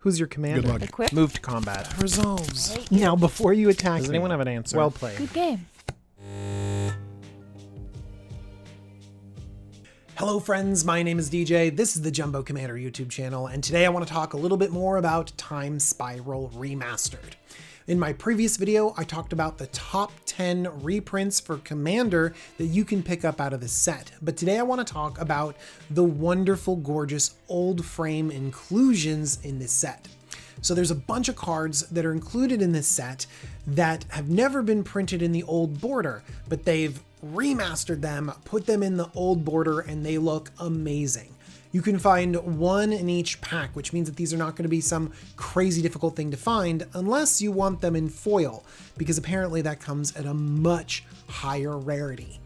Who's your commander? Good luck. Equip. Move to combat. Resolves. Right. Now, before you attack Does me, anyone have an answer? well played. Good game. Hello friends, my name is DJ, this is the Jumbo Commander YouTube channel, and today I want to talk a little bit more about Time Spiral Remastered. In my previous video, I talked about the top 10 reprints for Commander that you can pick up out of this set, but today I want to talk about the wonderful, gorgeous old frame inclusions in this set. So there's a bunch of cards that are included in this set that have never been printed in the old border, but they've remastered them, put them in the old border, and they look amazing. You can find one in each pack, which means that these are not going to be some crazy difficult thing to find unless you want them in foil, because apparently that comes at a much higher rarity.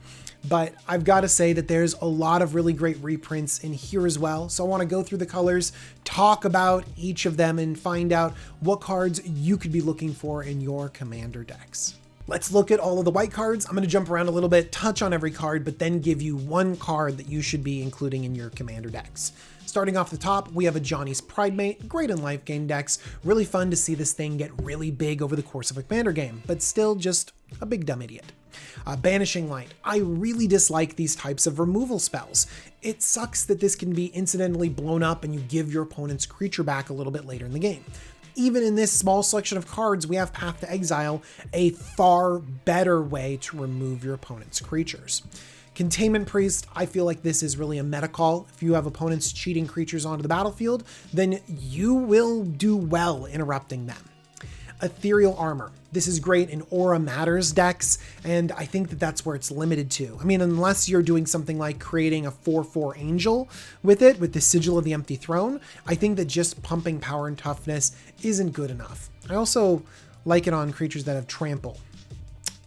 But I've got to say that there's a lot of really great reprints in here as well. So I want to go through the colors, talk about each of them, and find out what cards you could be looking for in your Commander decks. Let's look at all of the white cards. I'm going to jump around a little bit, touch on every card, but then give you one card that you should be including in your Commander decks. Starting off the top, we have a Johnny's Pridemate, great in life game decks. Really fun to see this thing get really big over the course of a Commander game, but still just a big dumb idiot. Banishing Light. I really dislike these types of removal spells. It sucks that this can be incidentally blown up and you give your opponent's creature back a little bit later in the game. Even in this small selection of cards, we have Path to Exile, a far better way to remove your opponent's creatures. Containment Priest, I feel like this is really a meta call. If you have opponents cheating creatures onto the battlefield, then you will do well interrupting them. Ethereal Armor. This is great in Aura Matters decks, and I think that that's where it's limited to. I mean, unless you're doing something like creating a 4/4 Angel with it, with the Sigil of the Empty Throne, I think that just pumping power and toughness isn't good enough. I also like it on creatures that have Trample.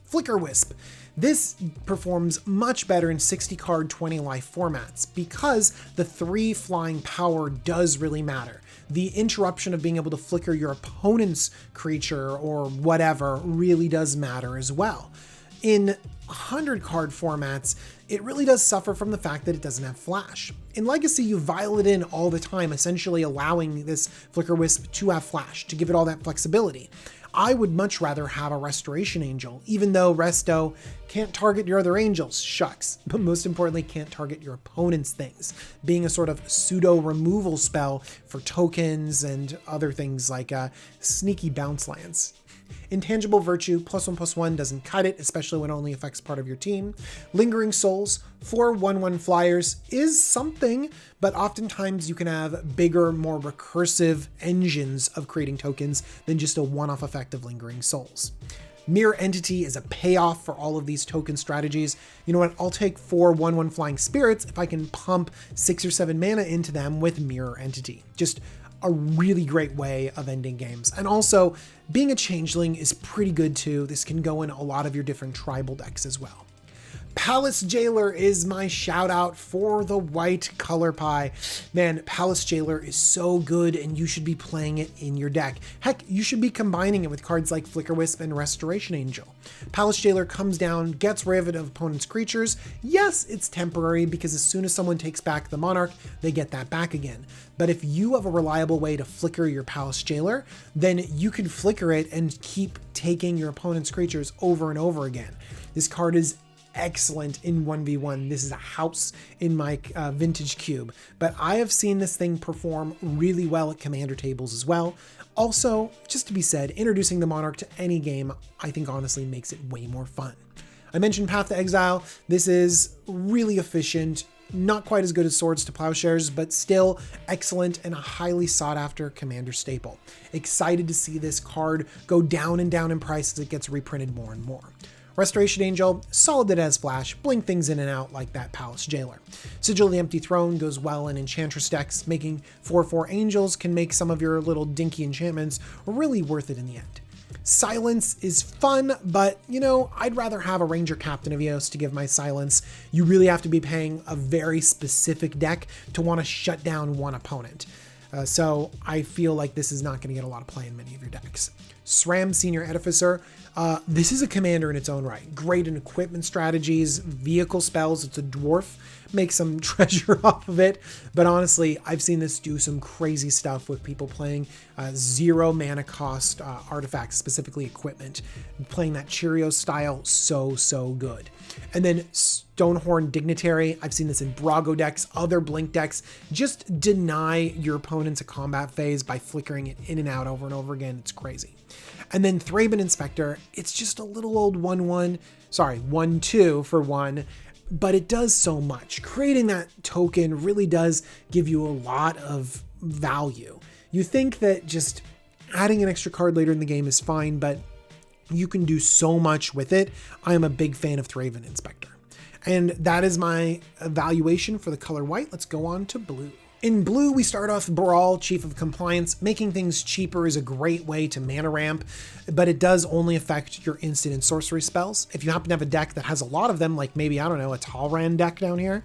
Flicker Wisp. This performs much better in 60 card, 20 life formats because the 3 flying power does really matter. The interruption of being able to flicker your opponent's creature or whatever really does matter as well. In 100 card formats, it really does suffer from the fact that it doesn't have flash. In Legacy, you vial it in all the time, essentially allowing this Flicker Wisp to have flash, to give it all that flexibility. I would much rather have a Restoration Angel, even though Resto can't target your other angels, shucks, but most importantly can't target your opponent's things, being a sort of pseudo removal spell for tokens and other things like sneaky bounce lands. Intangible Virtue, +1/+1 doesn't cut it, especially when it only affects part of your team. Lingering Souls, 4 1/1 flyers is something, but oftentimes you can have bigger, more recursive engines of creating tokens than just a one-off effect of Lingering Souls. Mirror Entity is a payoff for all of these token strategies. You know what? I'll take 4 1/1 Flying Spirits if I can pump 6 or 7 mana into them with Mirror Entity. Just a really great way of ending games. And also, being a changeling is pretty good too. This can go in a lot of your different tribal decks as well. Palace Jailer is my shout out for the white color pie. Man, Palace Jailer is so good and you should be playing it in your deck. Heck, you should be combining it with cards like Flicker Wisp and Restoration Angel. Palace Jailer comes down, gets rid of opponent's creatures. Yes, it's temporary because as soon as someone takes back the Monarch, they get that back again. But if you have a reliable way to flicker your Palace Jailer, then you can flicker it and keep taking your opponent's creatures over and over again. This card is excellent in 1v1. This is a house in my vintage cube, but I have seen this thing perform really well at Commander tables as well. Also, just to be said, introducing the Monarch to any game, I think honestly makes it way more fun. I mentioned Path to Exile. This is really efficient, not quite as good as Swords to Plowshares, but still excellent and a highly sought after Commander staple. Excited to see this card go down and down in price as it gets reprinted more and more. Restoration Angel, solid that it has flash, blink things in and out like that Palace Jailer. Sigil of the Empty Throne goes well in Enchantress decks, making 4/4 Angels can make some of your little dinky enchantments really worth it in the end. Silence is fun, but you know, I'd rather have a Ranger Captain of Eos to give my silence. You really have to be playing a very specific deck to want to shut down one opponent. So I feel like this is not going to get a lot of play in many of your decks. Sram Senior Edificer. This is a commander in its own right. Great in equipment strategies, vehicle spells. It's a dwarf. Make some treasure off of it. But honestly, I've seen this do some crazy stuff with people playing 0 mana cost artifacts, specifically equipment. Playing that Cheerios style, so good. And then Stonehorn Dignitary. I've seen this in Brago decks, other Blink decks. Just deny your opponents a combat phase by flickering it in and out over and over again. It's crazy. And then Thraben Inspector, it's just a little old 1/2 for 1, but it does so much. Creating that token really does give you a lot of value. You think that just adding an extra card later in the game is fine, but you can do so much with it. I am a big fan of Thraben Inspector. And that is my evaluation for the color white. Let's go on to blue. In blue, we start off Brawl, Chief of Compliance. Making things cheaper is a great way to mana ramp, but it does only affect your instant and sorcery spells. If you happen to have a deck that has a lot of them, like maybe, I don't know, a Talrand deck down here,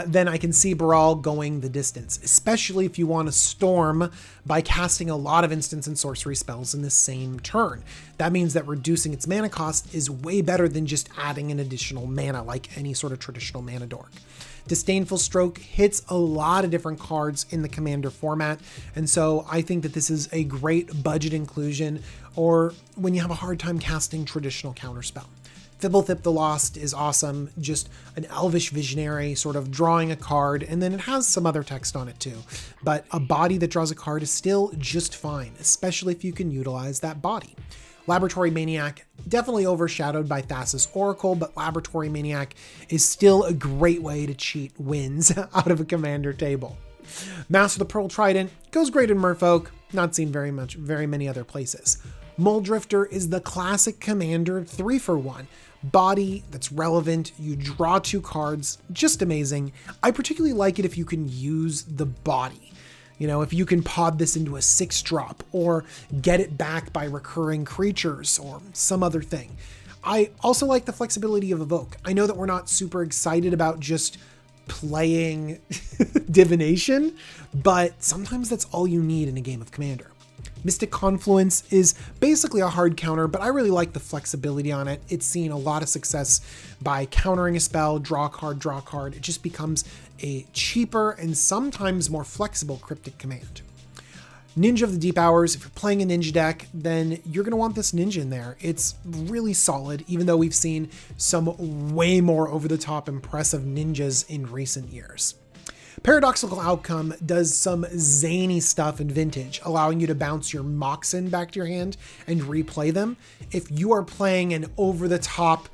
then I can see Brawl going the distance, especially if you want to storm by casting a lot of instant and sorcery spells in the same turn. That means that reducing its mana cost is way better than just adding an additional mana like any sort of traditional mana dork. Disdainful Stroke hits a lot of different cards in the commander format, and so I think that this is a great budget inclusion, or when you have a hard time casting traditional counterspell. Fibblethip the Lost is awesome, just an Elvish Visionary, sort of drawing a card, and then it has some other text on it too. But a body that draws a card is still just fine, especially if you can utilize that body. Laboratory Maniac, definitely overshadowed by Thassa's Oracle, but Laboratory Maniac is still a great way to cheat wins out of a commander table. Master the Pearl Trident goes great in Merfolk, not seen very many other places. Muldrifter is the classic commander 3-for-1. Body that's relevant, you draw 2 cards, just amazing. I particularly like it if you can use the body. You know, if you can pod this into a 6-drop or get it back by recurring creatures or some other thing. I also like the flexibility of Evoke. I know that we're not super excited about just playing divination, but sometimes that's all you need in a game of Commander. Mystic Confluence is basically a hard counter, but I really like the flexibility on it. It's seen a lot of success by countering a spell, draw a card. It just becomes a cheaper and sometimes more flexible cryptic command. Ninja of the Deep Hours, if you're playing a ninja deck, then you're going to want this ninja in there. It's really solid, even though we've seen some way more over-the-top impressive ninjas in recent years. Paradoxical Outcome does some zany stuff in Vintage, allowing you to bounce your Moxen back to your hand and replay them. If you are playing an over-the-top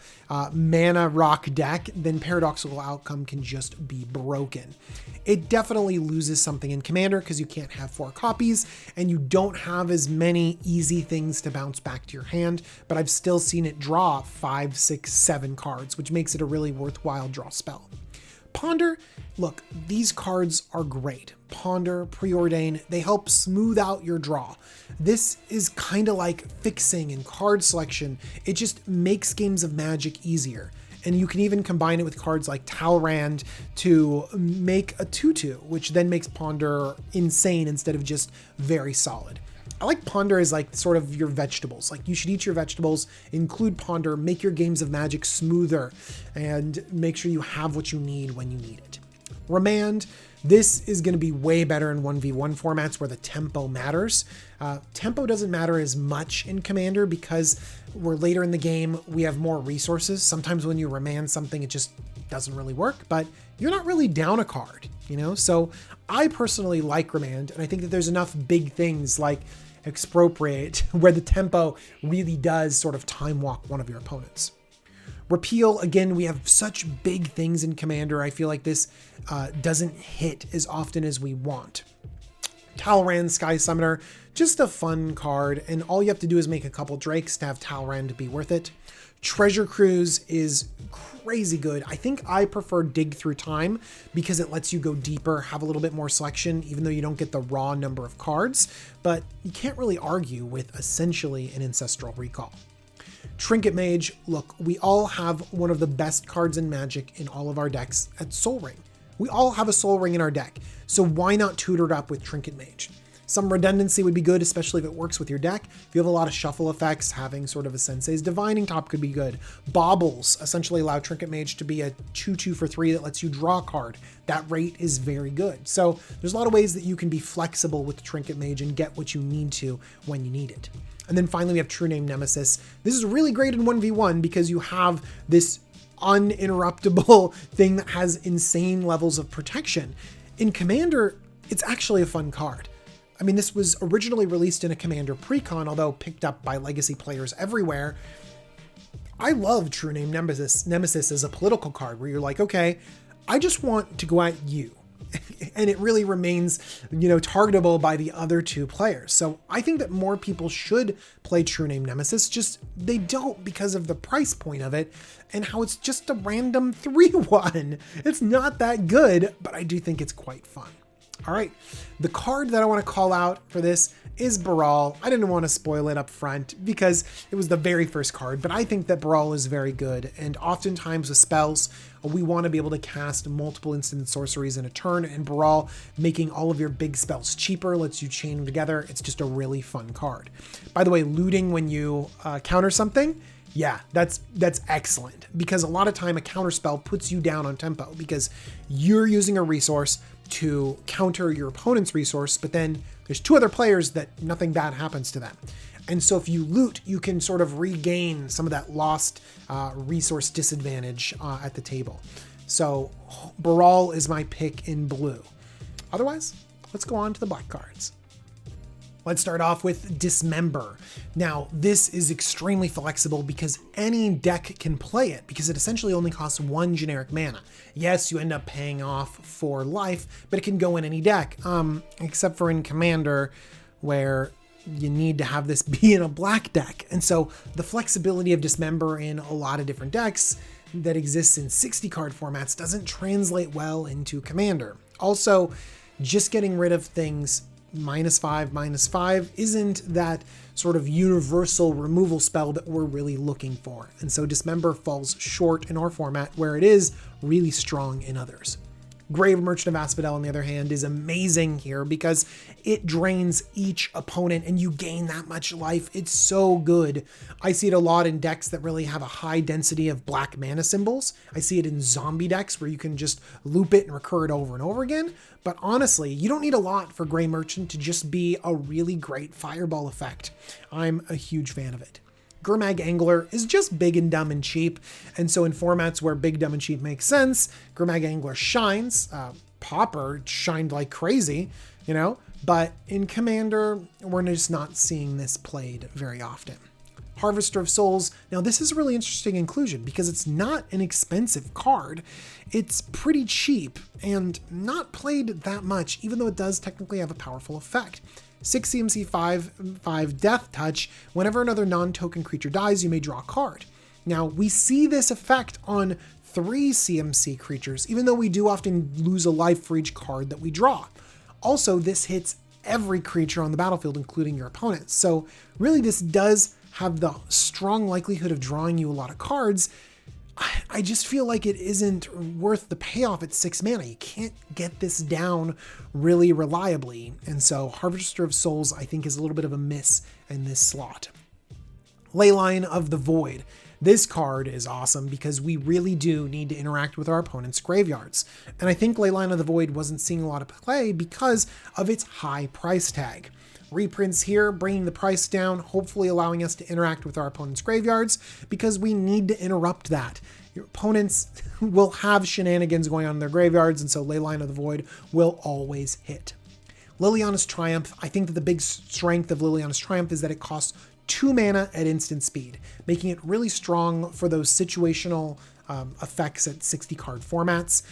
mana rock deck, then Paradoxical Outcome can just be broken. It definitely loses something in Commander because you can't have 4 copies and you don't have as many easy things to bounce back to your hand, but I've still seen it draw 5, 6, 7 cards, which makes it a really worthwhile draw spell. Ponder, look, these cards are great. Ponder, Preordain, they help smooth out your draw. This is kind of like fixing and card selection. It just makes games of Magic easier. And you can even combine it with cards like Talrand to make a 2/2, which then makes Ponder insane instead of just very solid. I like Ponder as like sort of your vegetables. Like you should eat your vegetables, include Ponder, make your games of Magic smoother, and make sure you have what you need when you need it. Remand, this is going to be way better in 1v1 formats where the tempo matters. Tempo doesn't matter as much in Commander because we're later in the game, we have more resources. Sometimes when you remand something, it just doesn't really work, but you're not really down a card, you know? So I personally like Remand, and I think that there's enough big things like Expropriate where the tempo really does sort of time walk one of your opponents. Repeal, again, we have such big things in Commander. I feel like this doesn't hit as often as we want. Talrand Sky Summoner, just a fun card, and all you have to do is make a couple Drakes to have Talrand to be worth it. Treasure Cruise is crazy good. I think I prefer Dig Through Time because it lets you go deeper, have a little bit more selection, even though you don't get the raw number of cards, but you can't really argue with essentially an Ancestral Recall. Trinket Mage, look, we all have one of the best cards in Magic in all of our decks at Sol Ring. We all have a Sol Ring in our deck, so why not tutor it up with Trinket Mage? Some redundancy would be good, especially if it works with your deck. If you have a lot of shuffle effects, having sort of a Sensei's Divining Top could be good. Baubles essentially allow Trinket Mage to be a 2/2 for 3 that lets you draw a card. That rate is very good. So there's a lot of ways that you can be flexible with the Trinket Mage and get what you need to when you need it. And then finally we have True Name Nemesis. This is really great in 1v1 because you have this uninterruptible thing that has insane levels of protection. In Commander, it's actually a fun card. I mean, this was originally released in a Commander Precon, although picked up by Legacy players everywhere. I love True Name Nemesis as a political card where you're like, okay, I just want to go at you. And it really remains, targetable by the other two players. So I think that more people should play True Name Nemesis, just they don't because of the price point of it and how it's just a random 3/1. It's not that good, but I do think it's quite fun. All right, the card that I want to call out for this is Brawl. I didn't want to spoil it up front because it was the very first card, but I think that Brawl is very good. And oftentimes with spells, we want to be able to cast multiple instant sorceries in a turn, and Brawl, making all of your big spells cheaper, lets you chain them together. It's just a really fun card. By the way, looting when you counter something, yeah, that's excellent, because a lot of time a counter spell puts you down on tempo because you're using a resource to counter your opponent's resource, but then there's two other players that nothing bad happens to them. And so if you loot, you can sort of regain some of that lost resource disadvantage at the table. So Brawl is my pick in blue. Otherwise, let's go on to the black cards. Let's start off with Dismember. Now, this is extremely flexible because any deck can play it because it essentially only costs 1 generic mana. Yes, you end up paying off for life, but it can go in any deck, except for in Commander, where you need to have this be in a black deck. And so the flexibility of Dismember in a lot of different decks that exists in 60 card formats doesn't translate well into Commander. Also, just getting rid of things -5/-5 isn't that sort of universal removal spell that we're really looking for. And so Dismember falls short in our format where it is really strong in others. Grave Merchant of Asphodel, on the other hand, is amazing here because it drains each opponent and you gain that much life. It's so good. I see it a lot in decks that really have a high density of black mana symbols. I see it in zombie decks where you can just loop it and recur it over and over again. But honestly, you don't need a lot for Grey Merchant to just be a really great fireball effect. I'm a huge fan of it. Gurmag Angler is just big and dumb and cheap, and so in formats where big, dumb, and cheap makes sense, Gurmag Angler shines. Pauper shined like crazy, but in Commander, we're just not seeing this played very often. Harvester of Souls. Now this is a really interesting inclusion because it's not an expensive card. It's pretty cheap and not played that much, even though it does technically have a powerful effect. 6 CMC 5 Death Touch. Whenever another non-token creature dies, you may draw a card. Now, we see this effect on 3 CMC creatures, even though we do often lose a life for each card that we draw. Also, this hits every creature on the battlefield, including your opponents. So really, this does have the strong likelihood of drawing you a lot of cards. I just feel like it isn't worth the payoff at 6 mana. You can't get this down really reliably. And so Harvester of Souls, I think, is a little bit of a miss in this slot. Leyline of the Void. This card is awesome because we really do need to interact with our opponent's graveyards. And I think Leyline of the Void wasn't seeing a lot of play because of its high price tag. Reprints here, bringing the price down, hopefully allowing us to interact with our opponent's graveyards because we need to interrupt that. Your opponents will have shenanigans going on in their graveyards, and so Leyline of the Void will always hit. Liliana's Triumph. I think that the big strength of Liliana's Triumph is that it costs 2 mana at instant speed, making it really strong for those situational effects at 60 card formats.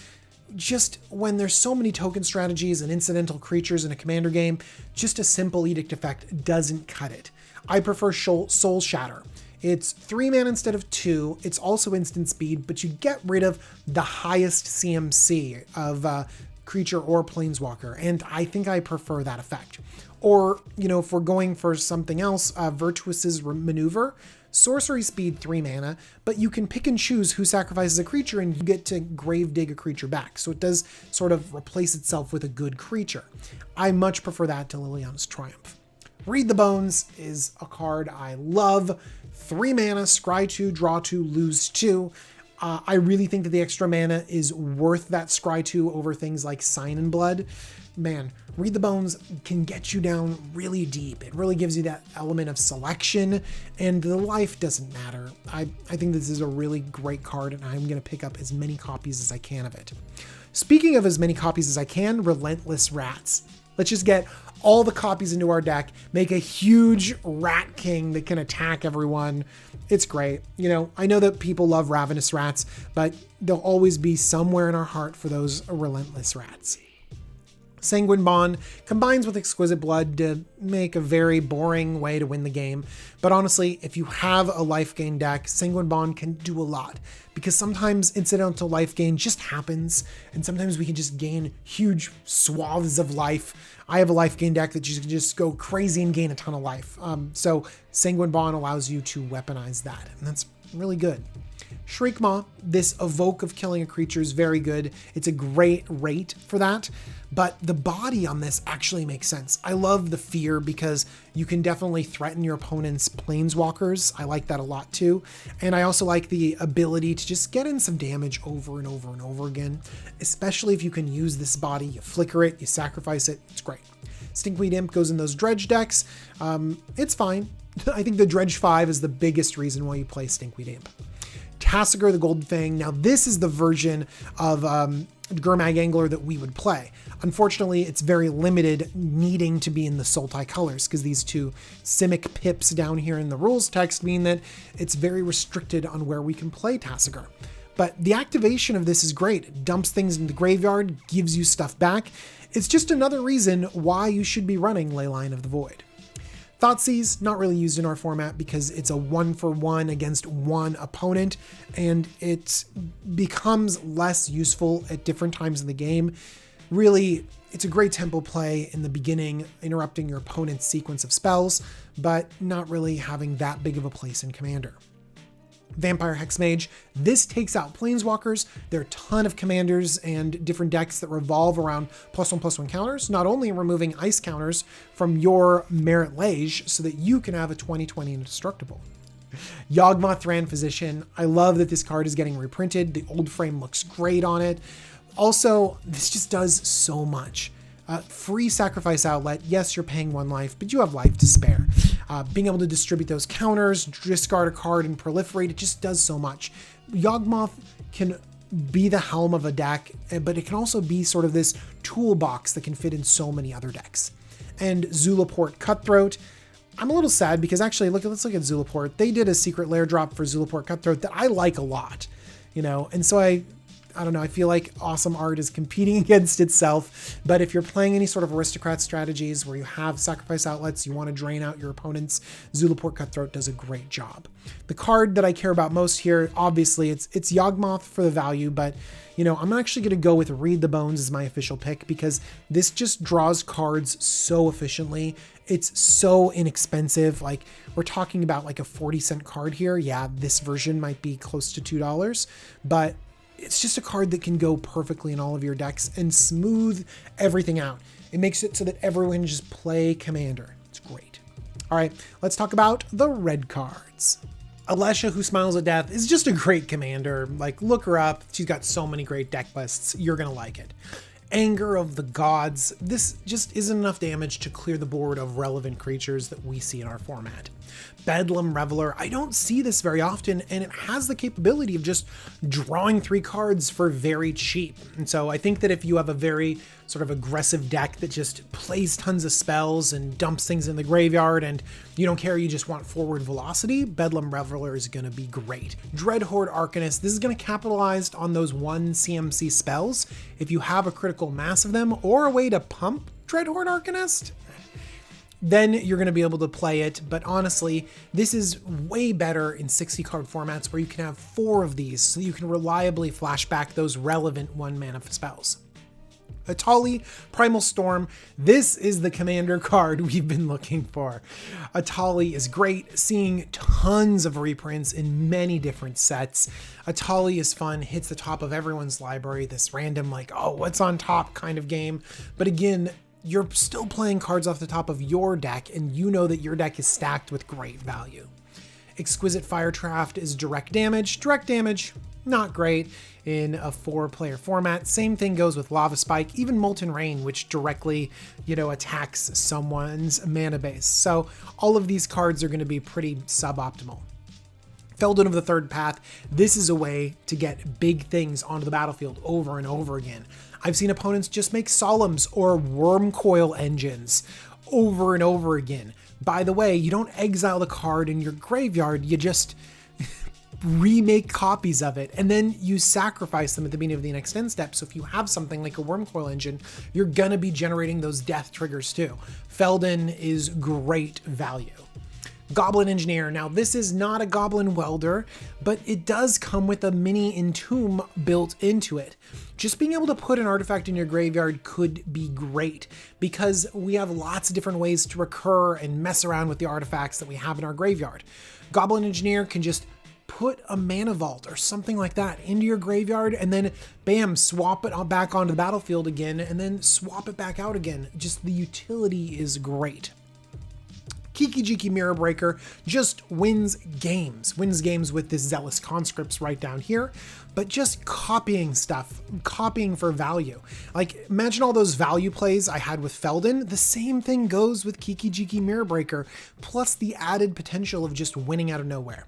Just when there's so many token strategies and incidental creatures in a Commander game, just a simple Edict effect doesn't cut it. I prefer Soul Shatter. It's 3 mana instead of 2. It's also instant speed, but you get rid of the highest CMC of creature or planeswalker, and I think I prefer that effect. Or, if we're going for something else, Virtuous's Maneuver. sorcery speed 3 mana, but you can pick and choose who sacrifices a creature and you get to grave dig a creature back. So it does sort of replace itself with a good creature. I much prefer that to Liliana's Triumph. Read the Bones is a card I love. 3 mana, scry 2, draw 2, lose 2. I really think that the extra mana is worth that scry 2 over things like Sign in Blood. Man, Read the Bones can get you down really deep. It really gives you that element of selection, and the life doesn't matter. I think this is a really great card, and I'm going to pick up as many copies as I can of it. Speaking of as many copies as I can, Relentless Rats. Let's just get all the copies into our deck, make a huge Rat King that can attack everyone. It's great. You know, I know that people love Ravenous Rats, but they'll always be somewhere in our heart for those Relentless Rats. Sanguine Bond combines with Exquisite Blood to make a very boring way to win the game. But honestly, if you have a life gain deck, Sanguine Bond can do a lot, because sometimes incidental life gain just happens, and sometimes we can just gain huge swaths of life. I have a life gain deck that you can just go crazy and gain a ton of life. So Sanguine Bond allows you to weaponize that, and that's really good. Shriekmaw, this evoke of killing a creature, is very good. It's a great rate for that, but the body on this actually makes sense. I love the fear because you can definitely threaten your opponent's planeswalkers. I like that a lot too. And I also like the ability to just get in some damage over and over and over again, especially if you can use this body. You flicker it, you sacrifice it, it's great. Stinkweed Imp goes in those Dredge decks. It's fine. I think the Dredge 5 is the biggest reason why you play Stinkweed Imp. Tasigur the Golden Fang. Now this is the version of Gurmag Angler that we would play. Unfortunately, it's very limited, needing to be in the Sultai colors, because these two Simic pips down here in the rules text mean that it's very restricted on where we can play Tasigur. But the activation of this is great. It dumps things in the graveyard, gives you stuff back. It's just another reason why you should be running Leyline of the Void. Thoughtseize, not really used in our format because it's a 1-for-1 against one opponent, and it becomes less useful at different times in the game. Really, it's a great tempo play in the beginning, interrupting your opponent's sequence of spells, but not really having that big of a place in Commander. Vampire Hexmage, this takes out Planeswalkers. There are a ton of commanders and different decks that revolve around +1/+1 counters, not only removing ice counters from your Merit Lage so that you can have a 20/20 indestructible. Yawgmoth Thran Physician, I love that this card is getting reprinted. The old frame looks great on it. Also, this just does so much. Free sacrifice outlet, yes, you're paying 1 life, but you have life to spare. Being able to distribute those counters, discard a card, and proliferate, it just does so much. Yawgmoth can be the helm of a deck, but it can also be sort of this toolbox that can fit in so many other decks. And Zulaport Cutthroat, I'm a little sad because actually, let's look at Zulaport. They did a secret lair drop for Zulaport Cutthroat that I like a lot, you know, and so I don't know, I feel like awesome art is competing against itself, but if you're playing any sort of aristocrat strategies where you have sacrifice outlets, you want to drain out your opponents, Zulaport Cutthroat does a great job. The card that I care about most here, obviously, it's Yawgmoth for the value, but you know, I'm actually going to go with Read the Bones as my official pick because this just draws cards so efficiently. It's so inexpensive. Like, we're talking about like a 40-cent card here. Yeah, this version might be close to $2, but it's just a card that can go perfectly in all of your decks and smooth everything out. It makes it so that everyone can just play Commander. It's great. All right, let's talk about the red cards. Alesha, Who Smiles at Death, is just a great commander. Like, look her up. She's got so many great deck lists. You're going to like it. Anger of the Gods. This just isn't enough damage to clear the board of relevant creatures that we see in our format. Bedlam Reveler. I don't see this very often, and it has the capability of just drawing 3 cards for very cheap. And so I think that if you have a very sort of aggressive deck that just plays tons of spells and dumps things in the graveyard and you don't care, you just want forward velocity, Bedlam Reveler is going to be great. Dreadhorde Arcanist. This is going to capitalize on those 1 CMC spells. If you have a critical mass of them or a way to pump Dreadhorde Arcanist, then you're going to be able to play it. But honestly, this is way better in 60 card formats where you can have 4 of these so you can reliably flashback those relevant 1 mana spells. Atali, Primal Storm. This is the commander card we've been looking for. Atali is great, seeing tons of reprints in many different sets. Atali is fun, hits the top of everyone's library, this random like, oh, what's on top kind of game. But again, you're still playing cards off the top of your deck, and you know that your deck is stacked with great value. Exquisite Firedraft is direct damage. Direct damage, not great in a 4-player format. Same thing goes with Lava Spike, even Molten Rain, which directly, attacks someone's mana base. So all of these cards are going to be pretty suboptimal. Feldon of the Third Path, this is a way to get big things onto the battlefield over and over again. I've seen opponents just make Solemns or Wormcoil Engines over and over again. By the way, you don't exile the card in your graveyard, you just remake copies of it, and then you sacrifice them at the beginning of the next end step. So if you have something like a Wormcoil Engine, you're gonna be generating those death triggers too. Feldon is great value. Goblin Engineer. Now this is not a Goblin Welder, but it does come with a mini Entomb built into it. Just being able to put an artifact in your graveyard could be great because we have lots of different ways to recur and mess around with the artifacts that we have in our graveyard. Goblin Engineer can just put a mana vault or something like that into your graveyard and then bam, swap it back onto the battlefield again and then swap it back out again. Just the utility is great. Kiki-Jiki Mirror Breaker just wins games with this Zealous Conscripts right down here, but just copying stuff, copying for value. Like, imagine all those value plays I had with Feldon. The same thing goes with Kiki-Jiki Mirror Breaker, plus the added potential of just winning out of nowhere.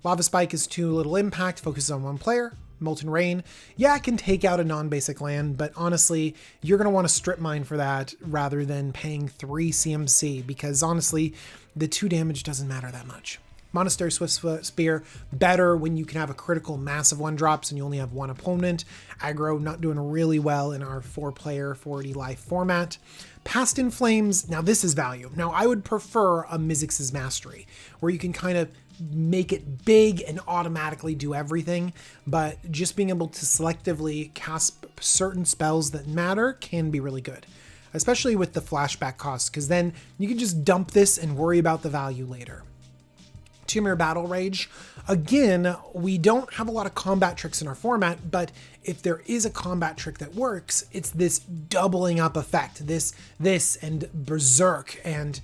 Lava Spike is 2 little impact, focuses on 1 player. Molten Rain, yeah, it can take out a non-basic land, but honestly, you're going to want to strip mine for that rather than paying 3 CMC, because honestly, the 2 damage doesn't matter that much. Monastery Swift Spear, better when you can have a critical massive 1-drops and you only have 1 opponent. Aggro not doing really well in our 4-player 40 life format. Past in Flames, now this is value. Now I would prefer a Mizzix's Mastery, where you can kind of make it big and automatically do everything, but just being able to selectively cast certain spells that matter can be really good, especially with the flashback costs, because then you can just dump this and worry about the value later. Temur Battle Rage, again, we don't have a lot of combat tricks in our format, but if there is a combat trick that works, it's this doubling up effect, this and Berserk and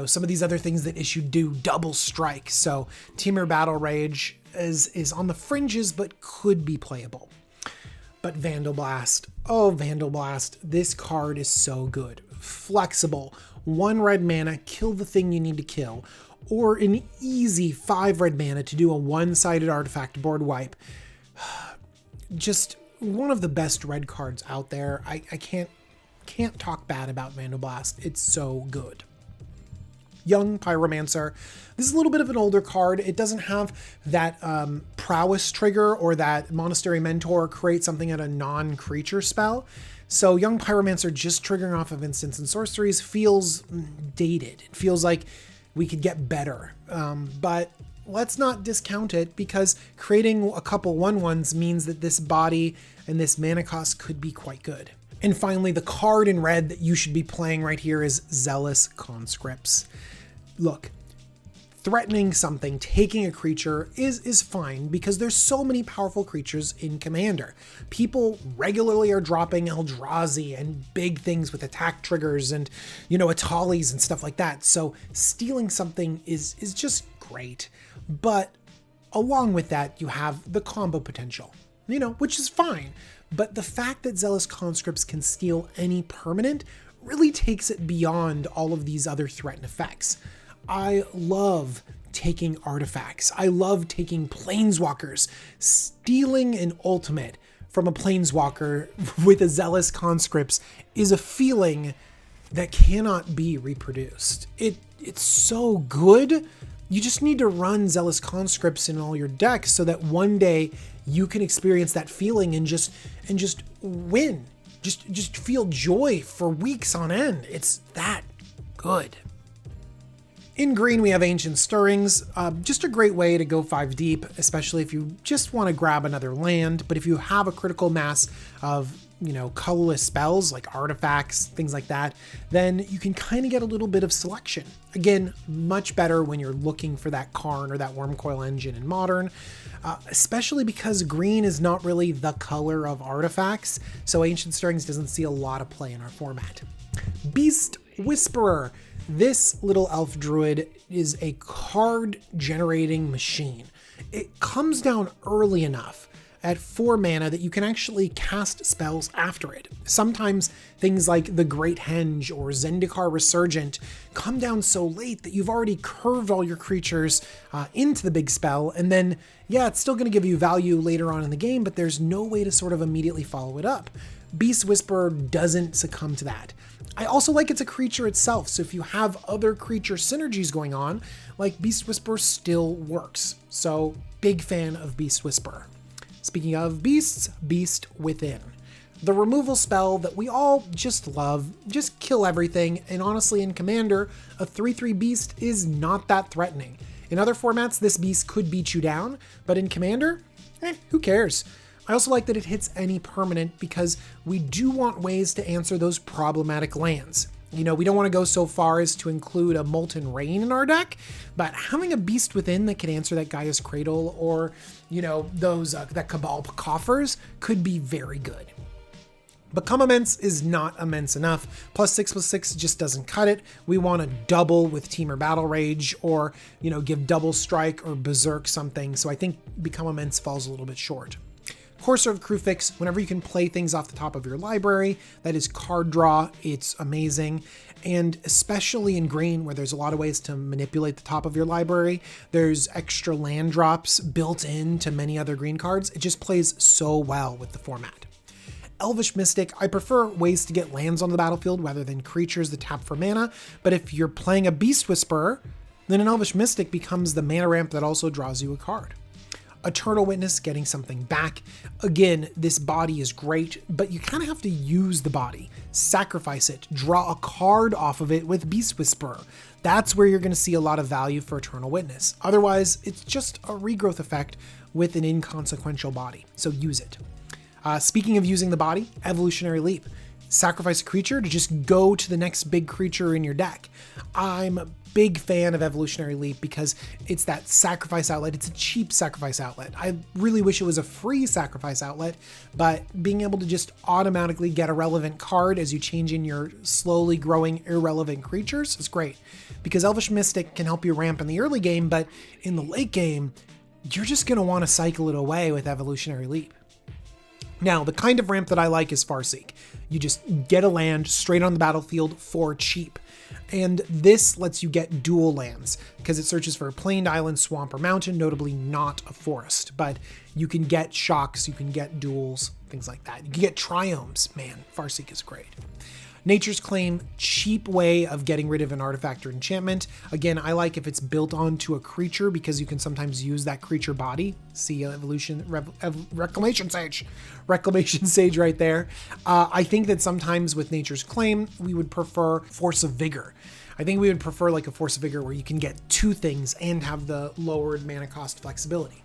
some of these other things that issue do double strike. So Temur Battle Rage is on the fringes but could be playable. But Vandal Blast, oh Vandal Blast, this card is so good. Flexible, 1 red mana, kill the thing you need to kill, or an easy 5 red mana to do a 1-sided artifact board wipe. Just one of the best red cards out there. I can't talk bad about Vandal Blast. It's so good. Young Pyromancer. This is a little bit of an older card. It doesn't have that prowess trigger or that Monastery Mentor create something at a non-creature spell. So Young Pyromancer just triggering off of instants and sorceries feels dated. It feels like we could get better, but let's not discount it, because creating a couple 1/1s means that this body and this mana cost could be quite good. And finally, the card in red that you should be playing right here is Zealous Conscripts. Look, threatening something, taking a creature is fine, because there's so many powerful creatures in Commander. People regularly are dropping Eldrazi and big things with attack triggers and, Atalis and stuff like that. So stealing something is just great. But along with that, you have the combo potential, which is fine. But the fact that Zealous Conscripts can steal any permanent really takes it beyond all of these other threat and effects. I love taking artifacts. I love taking planeswalkers. Stealing an ultimate from a planeswalker with a Zealous Conscripts is a feeling that cannot be reproduced. It's so good. You just need to run Zealous Conscripts in all your decks so that one day you can experience that feeling and just win. Just feel joy for weeks on end. It's that good. In green, we have Ancient Stirrings, just a great way to go 5 deep, especially if you just want to grab another land. But if you have a critical mass of, colorless spells like artifacts, things like that, then you can kind of get a little bit of selection. Again, much better when you're looking for that Karn or that Wormcoil engine in Modern, especially because green is not really the color of artifacts, so Ancient Stirrings doesn't see a lot of play in our format. Beast Whisperer. This little elf druid is a card generating machine. It comes down early enough at 4 mana that you can actually cast spells after it. Sometimes things like the Great Henge or Zendikar Resurgent come down so late that you've already curved all your creatures into the big spell, and then, yeah, it's still going to give you value later on in the game, but there's no way to sort of immediately follow it up. Beast Whisperer doesn't succumb to that. I also like it's a creature itself, so if you have other creature synergies going on, like Beast Whisperer still works. So, big fan of Beast Whisperer. Speaking of beasts, Beast Within. The removal spell that we all just love, just kill everything, and honestly in Commander, a 3/3 beast is not that threatening. In other formats, this beast could beat you down, but in Commander, who cares? I also like that it hits any permanent because we do want ways to answer those problematic lands. We don't want to go so far as to include a Molten Rain in our deck, but having a Beast Within that can answer that Gaia's Cradle or, that Cabal Coffers could be very good. Become Immense is not immense enough. +6/+6 just doesn't cut it. We want to double with Temur Battle Rage or, give Double Strike or Berserk something. So I think Become Immense falls a little bit short. Courser of Crufix, whenever you can play things off the top of your library, that is card draw, it's amazing. And especially in green, where there's a lot of ways to manipulate the top of your library, there's extra land drops built into many other green cards. It just plays so well with the format. Elvish Mystic, I prefer ways to get lands on the battlefield rather than creatures that tap for mana, but if you're playing a Beast Whisperer, then an Elvish Mystic becomes the mana ramp that also draws you a card. Eternal Witness, getting something back. Again, this body is great, but you kind of have to use the body, sacrifice it, draw a card off of it with Beast Whisperer. That's where you're going to see a lot of value for Eternal Witness. Otherwise, it's just a regrowth effect with an inconsequential body, so use it. Speaking of using the body, Evolutionary Leap. Sacrifice a creature to just go to the next big creature in your deck. I'm a big fan of Evolutionary Leap because it's that sacrifice outlet. It's a cheap sacrifice outlet. I really wish it was a free sacrifice outlet, but being able to just automatically get a relevant card as you change in your slowly growing irrelevant creatures is great. Because Elvish Mystic can help you ramp in the early game, but in the late game, you're just going to want to cycle it away with Evolutionary Leap. Now, the kind of ramp that I like is Farseek. You just get a land straight on the battlefield for cheap. And this lets you get dual lands because it searches for a plain, island, swamp, or mountain, notably not a forest. But you can get shocks, you can get duels, things like that. You can get triomes. Man, Farseek is great. Nature's Claim, cheap way of getting rid of an artifact or enchantment. Again, I like if it's built onto a creature because you can sometimes use that creature body. See Reclamation Sage. Reclamation Sage right there. I think that sometimes with Nature's Claim, we would prefer Force of Vigor. I think we would prefer like a Force of Vigor where you can get 2 things and have the lowered mana cost flexibility.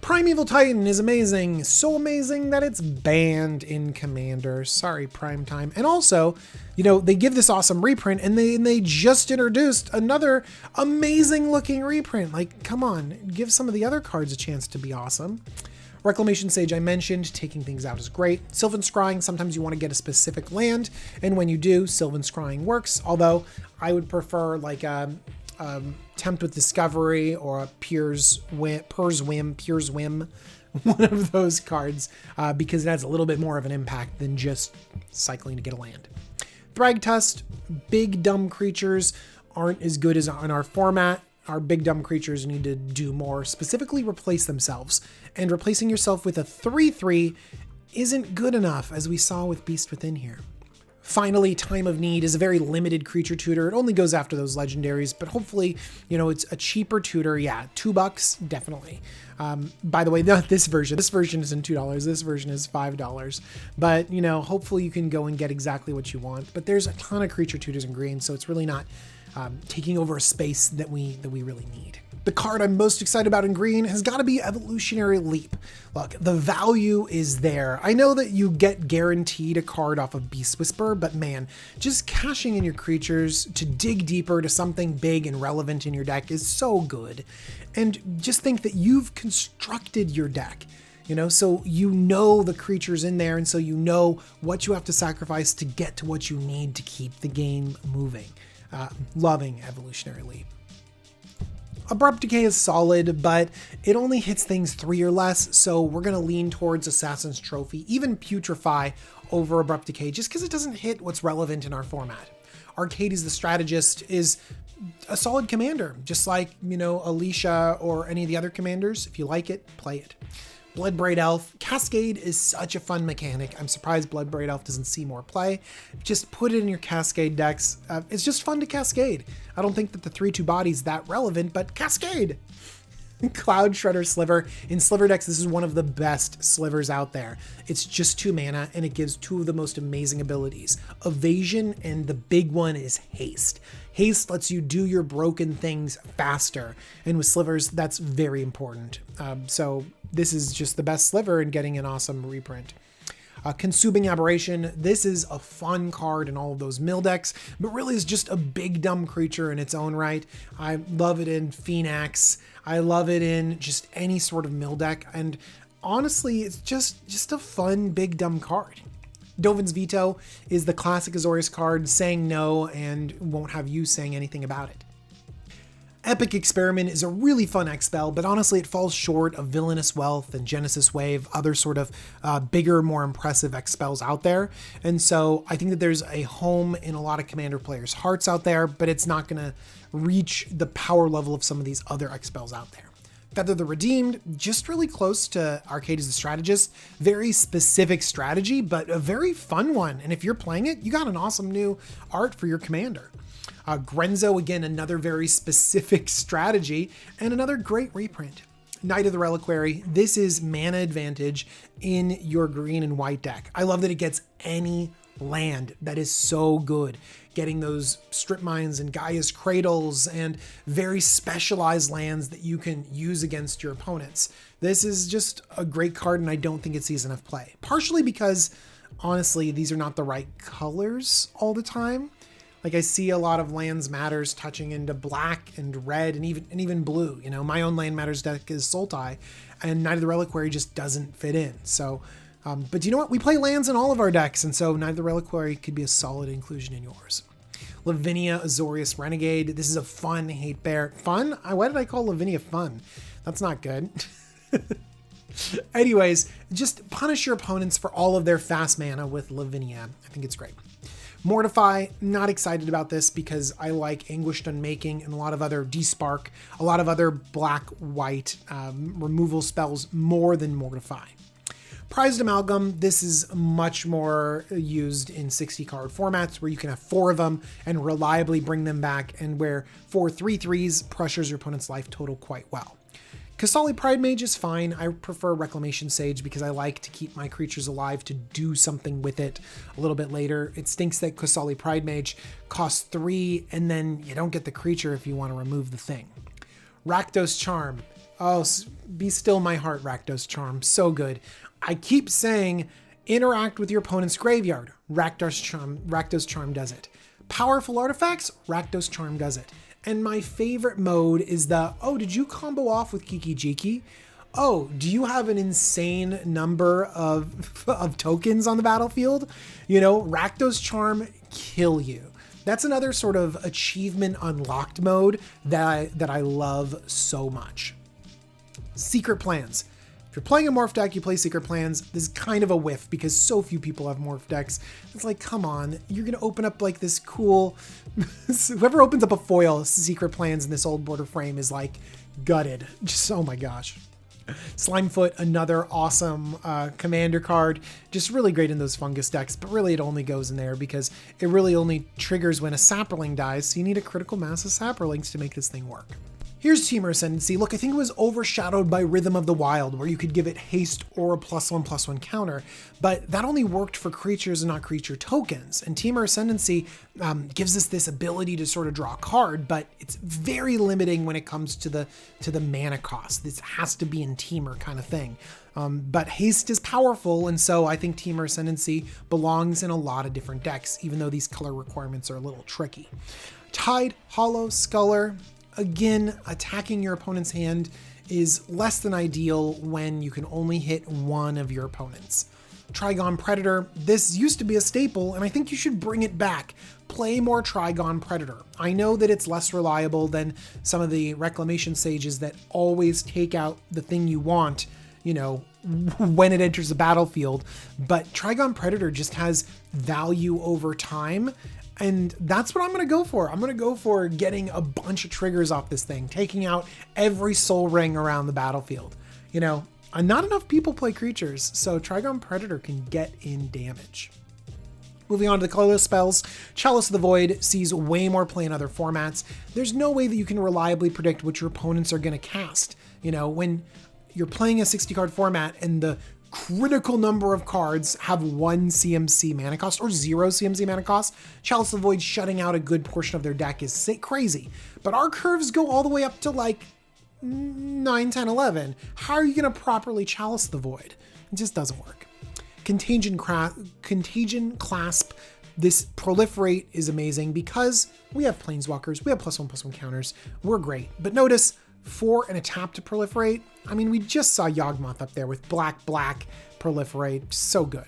Primeval Titan is amazing, so amazing that it's banned in Commander. Sorry, Prime Time. And also, they give this awesome reprint, and they just introduced another amazing looking reprint. Like, come on, give some of the other cards a chance to be awesome. Reclamation Sage I mentioned, taking things out is great. Sylvan Scrying, sometimes you want to get a specific land, and when you do, Sylvan Scrying works, although I would prefer like Tempt with Discovery or a Pyr's Whim, one of those cards, because it has a little bit more of an impact than just cycling to get a land. Thragtusk, big dumb creatures aren't as good as in our format. Our big dumb creatures need to do more, specifically replace themselves. And replacing yourself with a 3/3 isn't good enough, as we saw with Beast Within here. Finally, Time of Need is a very limited creature tutor. It only goes after those legendaries, but hopefully, it's a cheaper tutor. Yeah, $2, definitely. By the way, not this version. This version isn't $2. This version is $5. But, hopefully you can go and get exactly what you want. But there's a ton of creature tutors in green, so it's really not taking over a space that we really need. The card I'm most excited about in green has got to be Evolutionary Leap. Look, the value is there. I know that you get guaranteed a card off of Beast Whisper, but man, just cashing in your creatures to dig deeper to something big and relevant in your deck is so good. And just think that you've constructed your deck, so you know the creatures in there, and so you know what you have to sacrifice to get to what you need to keep the game moving. Loving Evolutionary Leap. Abrupt Decay is solid, but it only hits things 3 or less, so we're going to lean towards Assassin's Trophy, even Putrefy over Abrupt Decay, just because it doesn't hit what's relevant in our format. Arcades the Strategist is a solid commander, just like, Alicia or any of the other commanders. If you like it, play it. Bloodbraid Elf. Cascade is such a fun mechanic. I'm surprised Bloodbraid Elf doesn't see more play. Just put it in your Cascade decks. It's just fun to Cascade. I don't think that the 3/2 body's that relevant, but Cascade! Cloud Shredder Sliver. In Sliver decks, this is one of the best Slivers out there. It's just 2 mana, and it gives 2 of the most amazing abilities. Evasion, and the big one is Haste. Haste lets you do your broken things faster, and with Slivers, that's very important. So this is just the best Sliver in getting an awesome reprint. Consuming Aberration. This is a fun card in all of those mill decks, but really is just a big dumb creature in its own right. I love it in Phoenix. I love it in just any sort of mill deck, and honestly, it's just a fun big dumb card. Dovan's Veto is the classic Azorius card, saying no and won't have you saying anything about it. Epic Experiment is a really fun X-Spell, but honestly it falls short of Villainous Wealth and Genesis Wave, other sort of bigger, more impressive X-Spells out there. And so I think that there's a home in a lot of Commander players' hearts out there, but it's not going to reach the power level of some of these other X-Spells out there. Feather the Redeemed, just really close to Arcades the Strategist. Very specific strategy, but a very fun one. And if you're playing it, you got an awesome new art for your commander. Grenzo, again, another very specific strategy and another great reprint. Knight of the Reliquary, this is mana advantage in your green and white deck. I love that it gets any land. That is so good. Getting those Strip Mines and Gaia's Cradles and very specialized lands that you can use against your opponents. This is just a great card, and I don't think it sees enough play. Partially because, honestly, these are not the right colors all the time. Like I see a lot of Lands Matters touching into black and red and even blue. My own Land Matters deck is Sultai, and Knight of the Reliquary just doesn't fit in. So, but you know what? We play lands in all of our decks, and so Knight of the Reliquary could be a solid inclusion in yours. Lavinia Azorius Renegade. This is a fun hate bear. Fun? Why did I call Lavinia fun? That's not good. Anyways, just punish your opponents for all of their fast mana with Lavinia. I think it's great. Mortify, not excited about this because I like Anguished Unmaking and a lot of other Despark, a lot of other black-white removal spells more than Mortify. Prized Amalgam, this is much more used in 60 card formats where you can have 4 of them and reliably bring them back, and where 4 3/3s pressures your opponent's life total quite well. Kasali Pridemage is fine. I prefer Reclamation Sage because I like to keep my creatures alive to do something with it a little bit later. It stinks that Kasali Pridemage costs 3 and then you don't get the creature if you want to remove the thing. Rakdos Charm. Oh, be still my heart, Rakdos Charm. So good. I keep saying interact with your opponent's graveyard. Rakdos Charm does it. Powerful artifacts, Rakdos Charm does it. And my favorite mode is the, oh, did you combo off with Kiki Jiki? Oh, do you have an insane number of tokens on the battlefield? Rakdos Charm kill you. That's another sort of achievement unlocked mode that I love so much. Secret Plans. If you're playing a Morph deck, you play Secret Plans. This is kind of a whiff because so few people have Morph decks. It's like, come on, you're going to open up like this cool... Whoever opens up a foil Secret Plans in this old border frame is like gutted. Just, oh my gosh. Slimefoot, another awesome commander card. Just really great in those fungus decks, but really it only goes in there because it really only triggers when a Saproling dies, so you need a critical mass of Saprolings to make this thing work. Here's Temur Ascendancy. Look, I think it was overshadowed by Rhythm of the Wild, where you could give it haste or a +1/+1 counter, but that only worked for creatures and not creature tokens. And Temur Ascendancy gives us this ability to sort of draw a card, but it's very limiting when it comes to the mana cost. This has to be in Temur kind of thing. But haste is powerful, and so I think Temur Ascendancy belongs in a lot of different decks, even though these color requirements are a little tricky. Tide, Hollow, Sculler. Again, attacking your opponent's hand is less than ideal when you can only hit one of your opponents. Trigon Predator, this used to be a staple, and I think you should bring it back. Play more Trigon Predator. I know that it's less reliable than some of the Reclamation Sages that always take out the thing you want, you know, when it enters the battlefield, but Trigon Predator just has value over time. And that's what I'm going to go for. I'm going to go for getting a bunch of triggers off this thing, taking out every soul ring around the battlefield. You know, not enough people play creatures, so Trigon Predator can get in damage. Moving on to the colorless spells, Chalice of the Void sees way more play in other formats. There's no way that you can reliably predict what your opponents are going to cast. You know, when you're playing a 60 card format and the critical number of cards have 1 CMC mana cost or 0 CMC mana cost, Chalice of the Void shutting out a good portion of their deck is crazy. But our curves go all the way up to like 9, 10, 11. How are you going to properly Chalice the Void? It just doesn't work. Contagion Clasp. This Proliferate is amazing because we have Planeswalkers, we have +1/+1 counters, we're great. But notice, for an tap to Proliferate, I mean, we just saw Yawgmoth up there with black Proliferate, so good.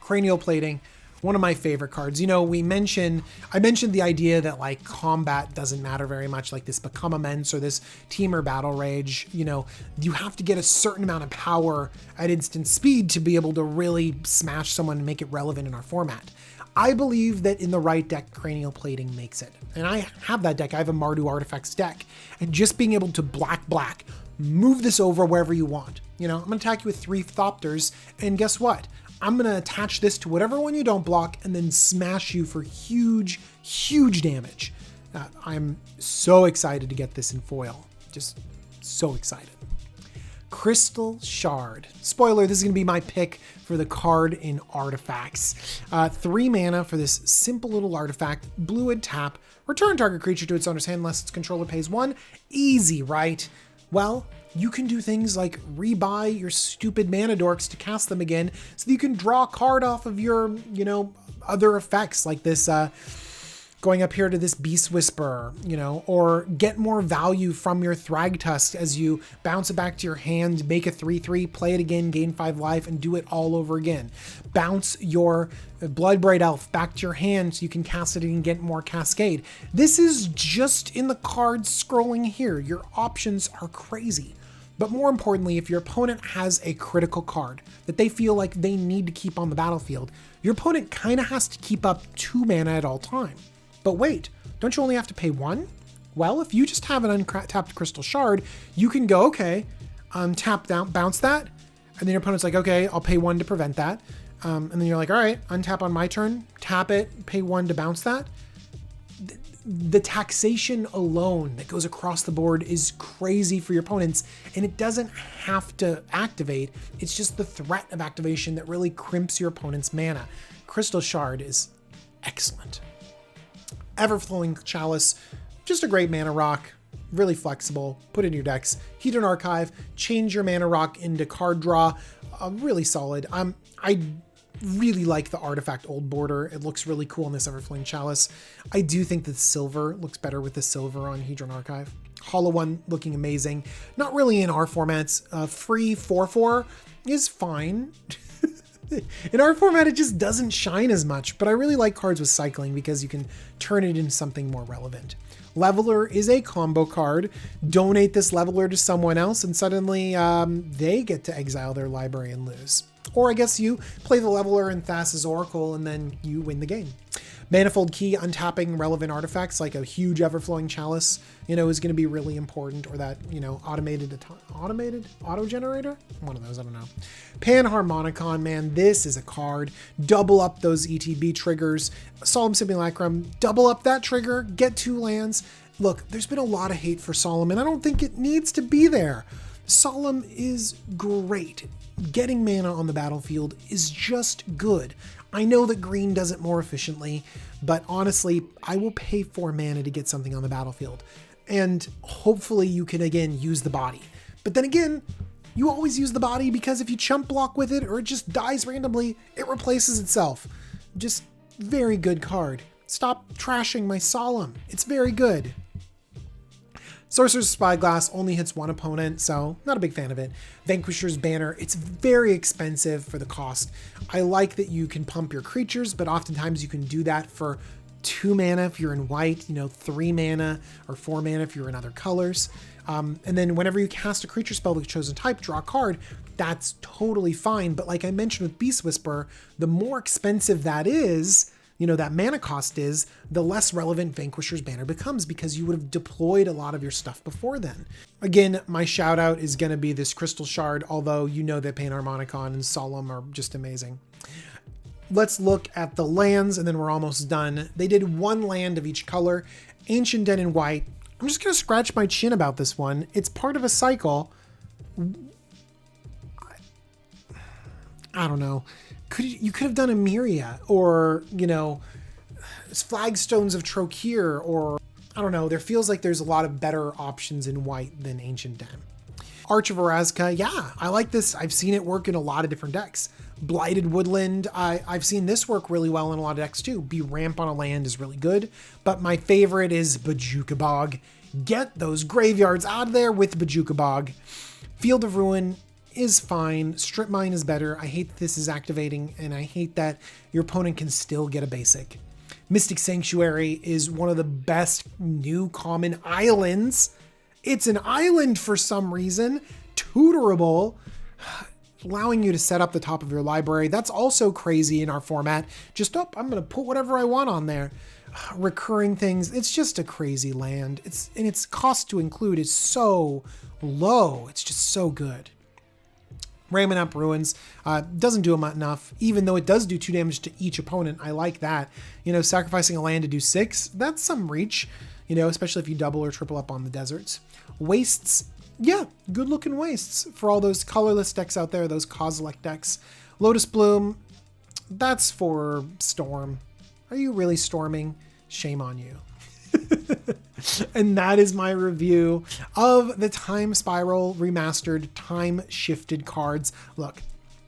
Cranial Plating, one of my favorite cards. You know, I mentioned the idea that like combat doesn't matter very much, like this Become Immense or this Temur Battle Rage. You know, you have to get a certain amount of power at instant speed to be able to really smash someone and make it relevant in our format. I believe that in the right deck, Cranial Plating makes it. And I have that deck. I have a Mardu Artifacts deck. And just being able to black, move this over wherever you want. You know, I'm going to attack you with 3 Thopters, and guess what? I'm going to attach this to whatever one you don't block and then smash you for huge damage. I'm so excited to get this in foil. Just so excited. Crystal Shard. Spoiler, this is going to be my pick for the card in Artifacts. 3 mana for this simple little artifact. Blue and tap. Return target creature to its owner's hand unless its controller pays 1. Easy, right? Well, you can do things like rebuy your stupid mana dorks to cast them again so that you can draw a card off of your, you know, other effects like this, going up here to this Beast Whisperer, you know, or get more value from your Thragtusk as you bounce it back to your hand, make a 3/3, play it again, gain 5 life, and do it all over again. Bounce your Bloodbraid Elf back to your hand so you can cast it and get more Cascade. This is just in the cards scrolling here. Your options are crazy. But more importantly, if your opponent has a critical card that they feel like they need to keep on the battlefield, your opponent kind of has to keep up 2 mana at all time. But wait, don't you only have to pay 1? Well, if you just have an untapped Crystal Shard, you can go, okay, tap down, bounce that, and then your opponent's like, okay, I'll pay 1 to prevent that. And then you're like, all right, untap on my turn, tap it, pay 1 to bounce that. The taxation alone that goes across the board is crazy for your opponents, and it doesn't have to activate. It's just the threat of activation that really crimps your opponent's mana. Crystal Shard is excellent. Everflowing Chalice, just a great mana rock, really flexible, put it in your decks. Hedron Archive, change your mana rock into card draw, really solid. I really like the artifact Old Border. It looks really cool on this Everflowing Chalice. I do think the silver looks better with the silver on Hedron Archive. Hollow One looking amazing. Not really in our formats. Free 4/4 is fine. In our format, it just doesn't shine as much, but I really like cards with cycling because you can turn it into something more relevant. Leveler is a combo card. Donate this Leveler to someone else, and suddenly they get to exile their library and lose. Or I guess you play the Leveler in Thassa's Oracle, and then you win the game. Manifold Key, untapping relevant artifacts like a huge Everflowing Chalice, you know, is going to be really important, or that, you know, automated auto generator? One of those, I don't know. Panharmonicon, man, this is a card. Double up those ETB triggers. Solemn Simulacrum, double up that trigger, get 2 lands, Look, there's been a lot of hate for Solemn, and I don't think it needs to be there. Solemn is great. Getting mana on the battlefield is just good. I know that green does it more efficiently, but honestly, I will pay 4 mana to get something on the battlefield. And hopefully you can, again, use the body. But then again, you always use the body because if you chump block with it or it just dies randomly, it replaces itself. Just very good card. Stop trashing my Solemn. It's very good. Sorcerer's Spyglass only hits one opponent, so not a big fan of it. Vanquisher's Banner, it's very expensive for the cost. I like that you can pump your creatures, but oftentimes you can do that for 2 mana if you're in white, 3 mana or 4 mana if you're in other colors. And then whenever you cast a creature spell with a chosen type, draw a card, that's totally fine. But like I mentioned with Beast Whisperer, the more expensive that is, that mana cost is, the less relevant Vanquisher's Banner becomes because you would have deployed a lot of your stuff before then. Again, my shout out is going to be this Crystal Shard, although that Pain Harmonicon and Solemn are just amazing. Let's look at the lands and then we're almost done. They did 1 land of each color. Ancient Den in white. I'm just going to scratch my chin about this one. It's part of a cycle. I don't know. You could have done a Myria or, Flagstones of Trokir, or I don't know. There feels like there's a lot of better options in white than Ancient Den. Arch of Orazca, yeah, I like this. I've seen it work in a lot of different decks. Blighted Woodland, I've seen this work really well in a lot of decks too. Be ramp on a land is really good, but my favorite is Bojuka Bog. Get those graveyards out of there with Bojuka Bog. Field of Ruin is fine. Strip Mine is better. I hate that this is activating, and I hate that your opponent can still get a basic. Mystic Sanctuary is one of the best new common islands. It's an island for some reason, tutorable, allowing you to set up the top of your library. That's also crazy in our format. Just, I'm going to put whatever I want on there. Recurring things. It's just a crazy land. And its cost to include is so low. It's just so good. Ramming Up Ruins doesn't do enough, even though it does do 2 damage to each opponent. I like that. Sacrificing a land to do 6, that's some reach, especially if you double or triple up on the deserts. Wastes, yeah, good looking wastes for all those colorless decks out there, those Kozilek decks. Lotus Bloom, that's for Storm. Are you really storming? Shame on you. And that is my review of the Time Spiral Remastered Time Shifted cards. Look,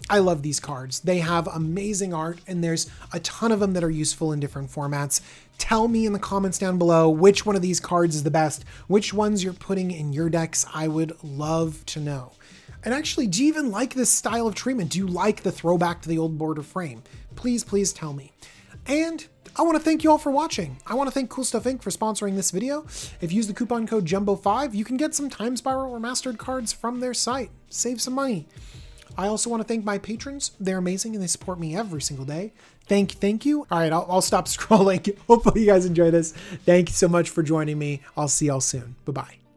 I love these cards. They have amazing art, and there's a ton of them that are useful in different formats. Tell me in the comments down below which one of these cards is the best, which ones you're putting in your decks. I would love to know. And actually, do you even like this style of treatment? Do you like the throwback to the old border frame? Please, please tell me. And I want to thank you all for watching. I want to thank Cool Stuff Inc. for sponsoring this video. If you use the coupon code JUMBO5, you can get some Time Spiral Remastered cards from their site. Save some money. I also want to thank my patrons. They're amazing and they support me every single day. Thank you. All right, I'll stop scrolling. Hopefully you guys enjoy this. Thank you so much for joining me. I'll see y'all soon. Bye-bye.